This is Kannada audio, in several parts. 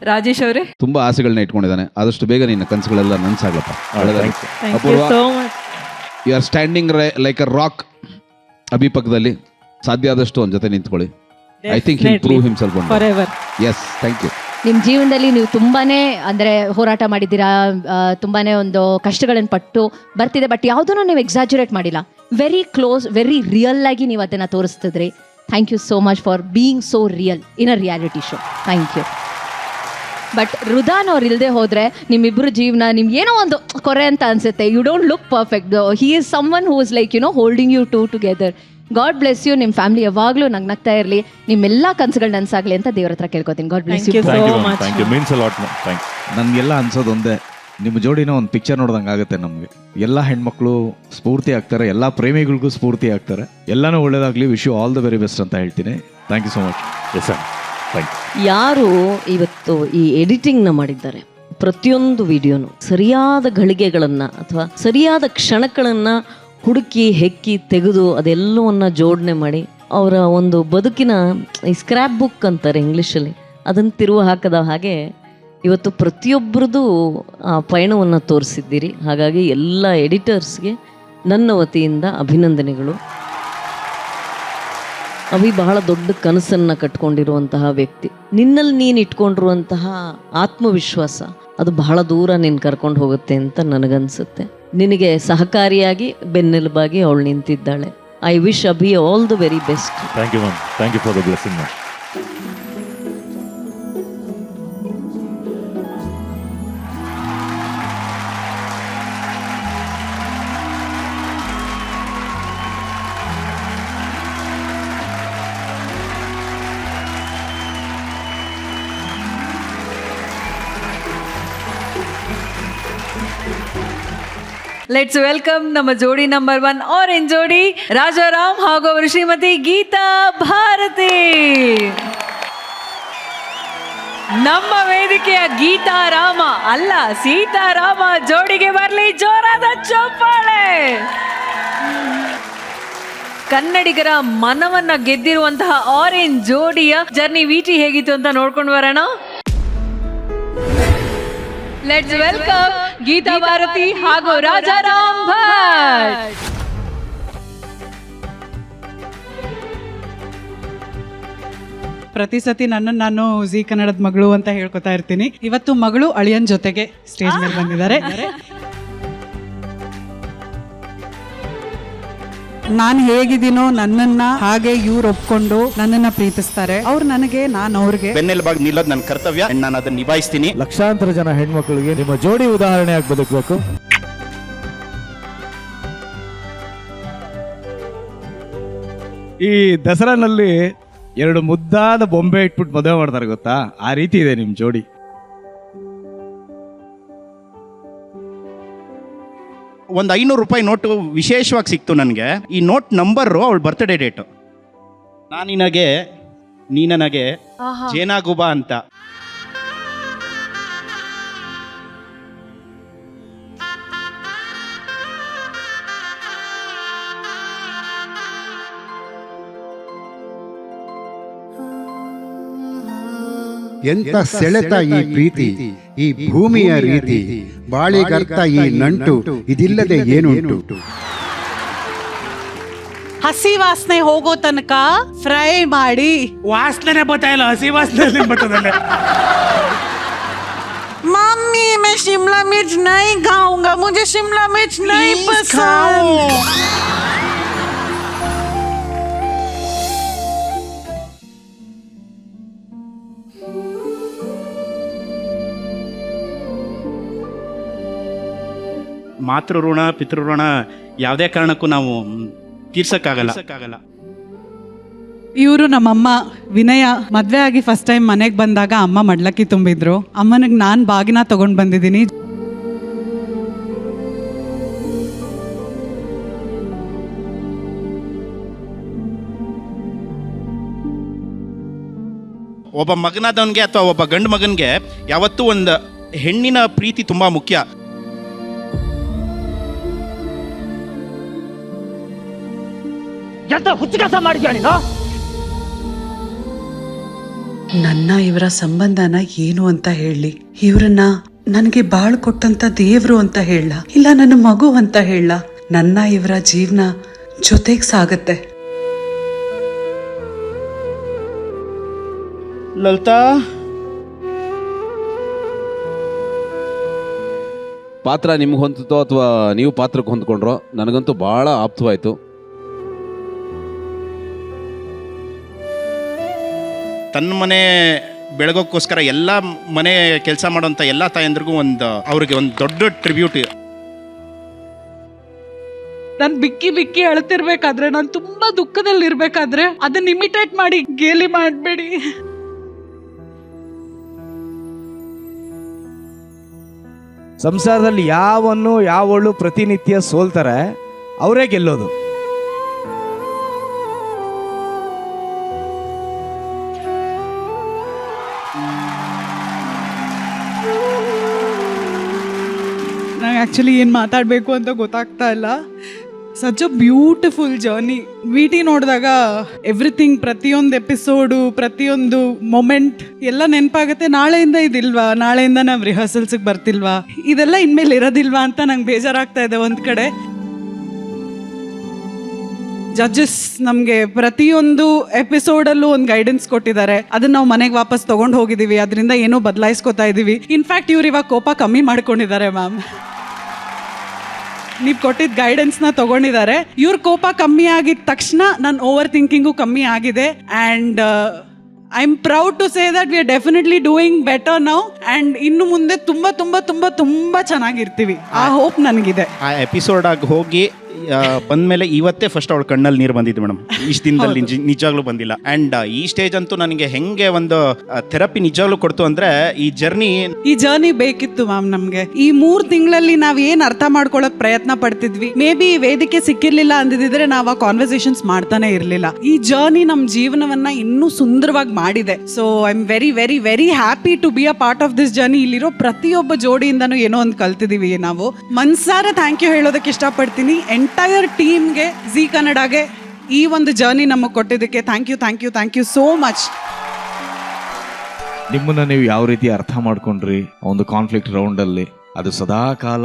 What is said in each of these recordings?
ರಾಜೇಶ್ ಅವರೇ ತುಂಬಾ ಆಸೆಗಳನ್ನ ಇಟ್ಕೊಂಡಿದ್ದಾನೆ. ಆದಷ್ಟು ಬೇಗ ನಿನ್ನ ಕನಸುಗಳೆಲ್ಲ ನನಸಾಗ್ಲಪ್ಪ. You are standing like a rock. Abhi ಪಕ್ಕದಲ್ಲಿ ಸಾಧ್ಯ ಆದಷ್ಟು ಅವನ ಜೊತೆ ನಿಂತ್ಕೊಳ್ಳಿ. I think he'll prove himself forever. Yes, thank you. ನಿಮ್ಮ ಜೀವನದಲ್ಲಿ ನೀವು ತುಂಬಾನೇ ಅಂದರೆ ಹೋರಾಟ ಮಾಡಿದ್ದೀರಾ, ತುಂಬಾನೇ ಒಂದು ಕಷ್ಟಗಳನ್ನು ಪಟ್ಟು ಬರ್ತಿದೆ. ಬಟ್ ಯಾವುದನ್ನು ನೀವು ಎಕ್ಸಾಜುರೇಟ್ ಮಾಡಿಲ್ಲ. ವೆರಿ ಕ್ಲೋಸ್, ವೆರಿ ರಿಯಲ್ ಆಗಿ ನೀವು ಅದನ್ನು ತೋರಿಸ್ತಿದ್ರಿ. Thank you so much for being so real in a reality show. Thank you. But ರುದಾನ್ ಅವ್ರು ಇಲ್ಲದೆ ಹೋದರೆ ನಿಮ್ಮಿಬ್ಬರು ಜೀವನ ನಿಮ್ಗೆ ಏನೋ ಒಂದು ಕೊರೆ ಅಂತ ಅನ್ಸುತ್ತೆ. You don't look perfect. He is someone who is like holding you together. God bless you. ನಿಮ್ಮ ಫ್ಯಾಮಿಲಿ ಯಾವಾಗಲೂ ನಗ್ನಗ್ತಾ ಇರಲಿ, ನಿಮ್ಮೆಲ್ಲ ಕನಸುಗಳು ನನಸಾಗಲಿ ಅಂತ ದೇವ್ರ ಹತ್ರ ಕೇಳ್ಕೊತೀನಿ. God bless you. ನನಗೆಲ್ಲ ಅನ್ಸೋದು ಒಂದೇ, ನಿಮ್ಮ ಜೋಡಿನ ಒಂದು ಪಿಕ್ಚರ್ ನೋಡ್ದಂಗೆ ಆಗುತ್ತೆ ನಮಗೆ. ಎಲ್ಲ ಹೆಣ್ಮಕ್ಳು ಸ್ಫೂರ್ತಿ ಆಗ್ತಾರೆ, ಎಲ್ಲ ಪ್ರೇಮಿಗಳಿಗೂ ಸ್ಫೂರ್ತಿ ಆಗ್ತಾರೆ. ಎಲ್ಲನೂ ಒಳ್ಳೇದಾಗಲಿ. Wish you all the very best ಅಂತ ಹೇಳ್ತೀನಿ. Thank you so much. Yes sir. ಯಾರು ಇವತ್ತು ಈ ಎಡಿಟಿಂಗ್ನ ಮಾಡಿದ್ದಾರೆ, ಪ್ರತಿಯೊಂದು ವಿಡಿಯೋನು ಸರಿಯಾದ ಘಳಿಗೆಗಳನ್ನು ಅಥವಾ ಸರಿಯಾದ ಕ್ಷಣಗಳನ್ನು ಹುಡುಕಿ ಹೆಕ್ಕಿ ತೆಗೆದು ಅದೆಲ್ಲವನ್ನ ಜೋಡಣೆ ಮಾಡಿ ಅವರ ಒಂದು ಬದುಕಿನ ಈ ಸ್ಕ್ರ್ಯಾಪ್ ಬುಕ್ ಅಂತಾರೆ ಇಂಗ್ಲೀಷಲ್ಲಿ, ಅದನ್ನು ತಿರುವ ಹಾಕದ ಹಾಗೆ ಇವತ್ತು ಪ್ರತಿಯೊಬ್ಬರದು ಆ ಪಯಣವನ್ನು ತೋರಿಸಿದ್ದೀರಿ. ಹಾಗಾಗಿ ಎಲ್ಲ ಎಡಿಟರ್ಸ್ಗೆ ನನ್ನ ವತಿಯಿಂದ ಅಭಿನಂದನೆಗಳು. ಅವಿ ಬಹಳ ದೊಡ್ಡ ಕನಸನ್ನು ಕಟ್ಕೊಂಡಿರುವಂತಹ ವ್ಯಕ್ತಿ. ನಿನ್ನಲ್ಲಿ ನೀನು ಇಟ್ಕೊಂಡಿರುವಂತಹ ಆತ್ಮವಿಶ್ವಾಸ ಅದು ಬಹಳ ದೂರ ನೀನು ಕರ್ಕೊಂಡು ಹೋಗುತ್ತೆ ಅಂತ ನನಗನ್ಸುತ್ತೆ. ನಿನಗೆ ಸಹಕಾರಿಯಾಗಿ ಬೆನ್ನೆಲುಬಾಗಿ ಅವಳು ನಿಂತಿದ್ದಾಳೆ. I wish Abhi all the very best. Thank you ma'am. Thank you for the blessing ma'am. Let's welcome ನಮ್ಮ ಜೋಡಿ ನಂಬರ್ 1 ಆರೆಂಜ್ ಜೋಡಿ ರಾಜಾರಾಮ್ ಹಾಗೂ ಅವರು ಶ್ರೀಮತಿ ಗೀತಾ ಭಾರತಿ. ನಮ್ಮ ವೇದಿಕೆಯ ಗೀತಾರಾಮ ಅಲ್ಲ ಸೀತಾರಾಮ ಜೋಡಿಗೆ ಬರಲಿ ಜೋರಾದ ಚಪ್ಪಾಳೆ. ಕನ್ನಡಿಗರ ಮನವನ್ನ ಗೆದ್ದಿರುವಂತಹ ಆರೆಂಜ್ ಜೋಡಿಯ ಜರ್ನಿ ವಿಟಿ ಹೇಗಿತ್ತು ಅಂತ ನೋಡ್ಕೊಂಡು ಬರೋಣ. ಲೆಟ್ಸ್ ವೆಲ್ಕಮ್ ಗೀತಾ ಭಾರತಿ ಹಾಗೂ ರಾಜಾರಾಮ್ ಭಟ್. ಪ್ರತಿ ಸತಿ ನನ್ನನ್ನು ನಾನು ಜೀ ಕನ್ನಡದ ಮಗಳು ಅಂತ ಹೇಳ್ಕೊತಾ ಇರ್ತೀನಿ. ಇವತ್ತು ಮಗಳು ಅಳಿಯನ್ ಜೊತೆಗೆ ಸ್ಟೇಜ್ ಮೇಲೆ ಬಂದಿದ್ದಾರೆ. ನಾನು ಹೇಗಿದ್ದೀನೋ ನನ್ನನ್ನ ಹಾಗೆ ಇವ್ರು ಒಪ್ಕೊಂಡು ನನ್ನನ್ನ ಪ್ರೀತಿಸ್ತಾರೆ. ಅವ್ರು ನನಗೆ, ನಾನು ಅವ್ರಿಗೆ. ಬೆನ್ನೆಲುಬಾಗಿ ನಿಲ್ಲೋದು ನನ್ನ ಕರ್ತವ್ಯ. ನಾನು ಅದನ್ನ ನಿಭಾಯಿಸ್ತೀನಿ. ಲಕ್ಷಾಂತರ ಜನ ಹೆಣ್ಮಕ್ಳಿಗೆ ನಿಮ್ಮ ಜೋಡಿ ಉದಾಹರಣೆಯಾಗಿ ಬದುಕಬೇಕು. ಈ ದಸರಾನಲ್ಲಿ 2 ಮುದ್ದಾದ ಬೊಂಬೆ ಇಟ್ಬಿಟ್ಟು ಮದುವೆ ಮಾಡ್ತಾರೆ ಗೊತ್ತಾ, ಆ ರೀತಿ ಇದೆ ನಿಮ್ಮ ಜೋಡಿ. ಒಂದು 500 ರೂಪಾಯಿ ನೋಟು ವಿಶೇಷವಾಗಿ ಸಿಕ್ತು ನನಗೆ. ಈ ನೋಟ್ ನಂಬರು ಅವಳ ಬರ್ತ್ಡೇ ಡೇಟು. ನಾನಿನಗೆ ನೀ ನನಗೆ ಜೇನಾಗುಬಾ ಅಂತ. ಎಂತ ಸೆಳೆತ ಈ ಪ್ರೀತಿ, ಈ ಭೂಮಿಯ ರೀತಿ, ಬಾಳಿಗರ್ತ ಈ ನಂಟು, ಇದಿಲ್ಲದೆ ಏನುಂಟು. ಹಸಿ ವಾಸನೆ ಹೋಗೋ ತನಕ ಫ್ರೈ ಮಾಡಿ. ವಾಸನೆ ಬರ್ತಾ ಇಲ್ಲ, ಹಸಿ ವಾಸನೆ ಬರ್ತದಲ್ಲ. मम्मी मैं शिमला मिर्च नहीं खाऊंगा, मुझे शिमला मिर्च नहीं पसंद. ಮಾತೃ ಋಣ ಪಿತೃ ಋಣ ಯಾವುದೇ ಕಾರಣಕ್ಕೂ ನಾವು ತೀರ್ಸಕ್ಕಾಗಲ್ಲ. ಇವರು ನಮ್ಮಮ್ಮ ವಿನಯ ಮದ್ವೆ ಆಗಿ ಫಸ್ಟ್ ಟೈಮ್ ಮನೆಗೆ ಬಂದಾಗ ಅಮ್ಮ ಮಡ್ಲಕ್ಕಿ ತುಂಬಿದ್ರು. ಅಮ್ಮನಿಗೆ ನಾನು ಬಾಗಿನ ತಗೊಂಡು ಬಂದಿದ್ದೀನಿ. ಒಬ್ಬ ಮಗನಾದವನಿಗೆ ಅಥವಾ ಒಬ್ಬ ಗಂಡು ಮಗನಿಗೆ ಯಾವತ್ತೂ ಒಂದು ಹೆಣ್ಣಿನ ಪ್ರೀತಿ ತುಂಬಾ ಮುಖ್ಯ. ಎಂತ ಹುಚ್ಚು ಕೆಲಸ ಮಾಡಿದ್ಯಾ ನೀನು? ನನ್ನ ಇವರ ಸಂಬಂಧನ ಏನು ಅಂತ ಹೇಳಿ, ಇವ್ರನ್ನ ನನಗೆ ಬಾಳ್ ಕೊಟ್ಟಂತ ದೇವ್ರು ಅಂತ ಹೇಳ, ಇಲ್ಲ ನನ್ನ ಮಗು ಅಂತ ಹೇಳ, ನನ್ನ ಇವರ ಜೀವನ ಜೊತೆಗ್ ಸಾಗತ್ತೆ. ಲಲಿತಾ, ಪಾತ್ರ ನಿಮ್ಗೆ ಹೊಂದಿತೋ ಅಥವಾ ನೀವು ಪಾತ್ರಕ್ಕೆ ಹೊಂದ್ಕೊಂಡ್ರೋ, ನನಗಂತೂ ಭಾಳ ಆಪ್ತವಾಯಿತು. ತನ್ನ ಮನೆ ಬೆಳಗೋಕ್ಕೋಸ್ಕರ ಎಲ್ಲ ಮನೆ ಕೆಲಸ ಮಾಡೋಂಥ ಎಲ್ಲ ತಾಯಂದ್ರಿಗೂ ಅವ್ರಿಗೆ ಒಂದು ದೊಡ್ಡ ಟ್ರಿಬ್ಯೂಟ್. ನಾನು ಬಿಕ್ಕಿ ಬಿಕ್ಕಿ ಅಳ್ತಿರ್ಬೇಕಾದ್ರೆ, ನಾನು ತುಂಬಾ ದುಃಖದಲ್ಲಿ ಇರ್ಬೇಕಾದ್ರೆ ಅದನ್ನ ಇಮಿಟೇಟ್ ಮಾಡಿ ಗೇಲಿ ಮಾಡಬೇಡಿ. ಸಂಸಾರದಲ್ಲಿ ಯಾವಳು ಪ್ರತಿನಿತ್ಯ ಸೋಲ್ತಾರೆ ಅವರೇ ಗೆಲ್ಲೋದು. ನಂಗೆ ಆ್ಯಕ್ಚುಲಿ ಏನು ಮಾತಾಡಬೇಕು ಅಂತ ಗೊತ್ತಾಗ್ತಾ ಇಲ್ಲ. Such a beautiful journey. VT ನೋಡಿದಾಗ ಎವ್ರಿಥಿಂಗ್, ಪ್ರತಿಯೊಂದು ಎಪಿಸೋಡು, ಪ್ರತಿಯೊಂದು ಮೊಮೆಂಟ್ ಎಲ್ಲ ನೆನಪಾಗುತ್ತೆ. ನಾಳೆಯಿಂದ ಇದಿಲ್ವಾ, ನಾಳೆಯಿಂದ ನಾವು ರಿಹರ್ಸಲ್ಸ್ಗೆ ಬರ್ತಿಲ್ವಾ, ಇದೆಲ್ಲ ಇನ್ಮೇಲೆ ಇರೋದಿಲ್ವಾ ಅಂತ ನಂಗೆ ಬೇಜಾರಾಗ್ತಾ ಇದೆ. ಒಂದು ಕಡೆ ಜಡ್ಜಸ್ ನಮಗೆ ಪ್ರತಿಯೊಂದು ಎಪಿಸೋಡಲ್ಲೂ ಒಂದು ಗೈಡೆನ್ಸ್ ಕೊಟ್ಟಿದ್ದಾರೆ. ಅದನ್ನ ನಾವು ಮನೆಗೆ ವಾಪಸ್ ತಗೊಂಡು ಹೋಗಿದ್ದೀವಿ, ಅದರಿಂದ ಏನೋ ಬದಲಾಯಿಸ್ಕೊತಾ ಇದ್ದೀವಿ. ಇನ್ಫ್ಯಾಕ್ಟ್ ಇವ್ರು ಇವಾಗ ಕೋಪ ಕಮ್ಮಿ ಮಾಡ್ಕೊಂಡಿದ್ದಾರೆ ಮ್ಯಾಮ್. ನೀವು ಕೊಟ್ಟಿದ್ದ ಗೈಡೆನ್ಸ್ನ ತಗೊಂಡಿದ್ದಾರೆ. ಇವ್ರ ಕೋಪ ಕಮ್ಮಿ ಆಗಿದ ತಕ್ಷಣ ನನ್ನ ಓವರ್ ಥಿಂಕಿಂಗು ಕಮ್ಮಿ ಆಗಿದೆ. And I am proud to say that we are definitely doing better now. And ಇನ್ನು ಮುಂದೆ ತುಂಬ ತುಂಬ ತುಂಬ ತುಂಬ ಚೆನ್ನಾಗಿರ್ತೀವಿ. ಆ ಹೋಪ್ ನನಗಿದೆ. ಆ ಎಪಿಸೋಡ್ ಆಗಿ ಹೋಗಿ ಬಂದ್ಮೇಲೆ ಇವತ್ತೇ ಫಸ್ಟ್ ಅವಳ ಕಣ್ಣಲ್ಲಿ ನೀರು ಬಂದಿದ್ದು ಮೇಡಮ್. ಇಷ್ಟು ದಿನದಲ್ಲಿ ನಿಜವಾಗ್ಲೂ ಬಂದಿಲ್ಲ. ಅಂಡ್ ಈ ಸ್ಟೇಜ್ ಅಂತೂ ನನಗೆ ಹೆಂಗೆ ಒಂದು ಥೆರಪಿ ನಿಜವಾಗ್ಲೂ ಕೊಡ್ತು ಅಂದ್ರೆ, ಈ ಜರ್ನಿ ಬೇಕಿತ್ತು ಮ್ಯಾಮ್ ನಮ್ಗೆ. ಈ 3 ತಿಂಗಳಲ್ಲಿ ನಾವ್ ಏನ್ ಅರ್ಥ ಮಾಡ್ಕೊಳಕ್ ಪ್ರಯತ್ನ ಪಡ್ತಿದ್ವಿ, ಮೇ ಬಿ ವೇದಿಕೆ ಸಿಕ್ಕಿರ್ಲಿಲ್ಲ ಅಂದಿದ್ರೆ ನಾವು ಆ ಕಾನ್ವರ್ಸೇಷನ್ಸ್ ಮಾಡ್ತಾನೆ ಇರ್ಲಿಲ್ಲ. ಈ ಜರ್ನಿ ನಮ್ ಜೀವನವನ್ನ ಇನ್ನೂ ಸುಂದರವಾಗಿ ಮಾಡಿದೆ. So I am very very very happy to be a part of this journey. ಇಲ್ಲಿರೋ ಪ್ರತಿಯೊಬ್ಬ ಜೋಡಿಯಿಂದನೂ ಏನೋ ಒಂದು ಕಲ್ತಿದೀವಿ ನಾವು. ಮನ್ಸಾರ ಥ್ಯಾಂಕ್ ಯು ಹೇಳೋದಕ್ಕೆ ಇಷ್ಟಪಡ್ತೀನಿ ಎಂಟೈರ್ ಟೀಮ್ಗೆ, ಜಿ ಕನ್ನಡಗೆ ಈ ಒಂದು ಜರ್ನಿ ನಮಗೆ ಕೊಟ್ಟಿದ್ದಕ್ಕೆ thank you thank you thank you so much. ನಿಮ್ಮನ್ನ ನೀವು ಯಾವ ರೀತಿ ಅರ್ಥ ಮಾಡ್ಕೊಂಡ್ರಿ ಒಂದು ಕಾನ್ಫ್ಲಿಕ್ಟ್ ರೌಂಡಲ್ಲಿ, ಅದು ಸದಾ ಕಾಲ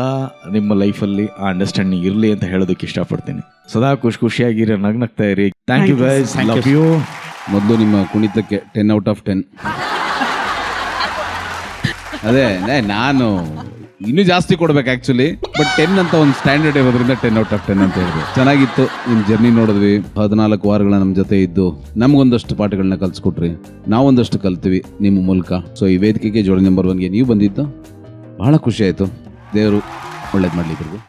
ನಿಮ್ಮ ಲೈಫಲ್ಲಿ ಆ ಅಂಡರ್ಸ್ಟ್ಯಾಂಡಿಂಗ್ ಇರಲಿ ಅಂತ ಹೇಳೋದಕ್ಕೆ ಇಷ್ಟಪಡ್ತೀನಿ. ಸದಾ ಖುಷಿಯಾಗಿರಿ, ನಗ್ನಗ್ತಾ ಇರಿ. Thank you guys, love you. ಮೊದಲು ನಿಮ್ಮ ಕುಣಿತಕ್ಕೆ 10 out of 10. ಅದೇ ನಾನು ಇನ್ನೂ ಜಾಸ್ತಿ ಕೊಡ್ಬೇಕು ಆ್ಯಕ್ಚುಲಿ, ಬಟ್ 10 ಅಂತ ಒಂದು ಸ್ಟ್ಯಾಂಡರ್ಡ್ ಇರೋದ್ರಿಂದ 10 out of 10 ಅಂತ ಹೇಳಿದೆ. ಚೆನ್ನಾಗಿತ್ತು. ನಿಮ್ಮ ಜರ್ನಿ ನೋಡಿದ್ವಿ. 14 ವಾರಗಳ ನಮ್ಮ ಜೊತೆ ಇದ್ದು ನಮಗೊಂದಷ್ಟು ಪಾಠಗಳನ್ನ ಕಲಿಸ್ಕೊಟ್ರಿ, ನಾವೊಂದಷ್ಟು ಕಲ್ತೀವಿ ನಿಮ್ಮ ಮೂಲಕ. ಸೊ ಈ ವೇದಿಕೆಗೆ ಜೋಡಿ ನಂಬರ್ 1ಗೆ ನೀವು ಬಂದಿದ್ದು ಭಾಳ ಖುಷಿ ಆಯಿತು. ದೇವರು ಒಳ್ಳೇದು ಮಾಡಲಿ ಇಬ್ಬರಿಗೂ.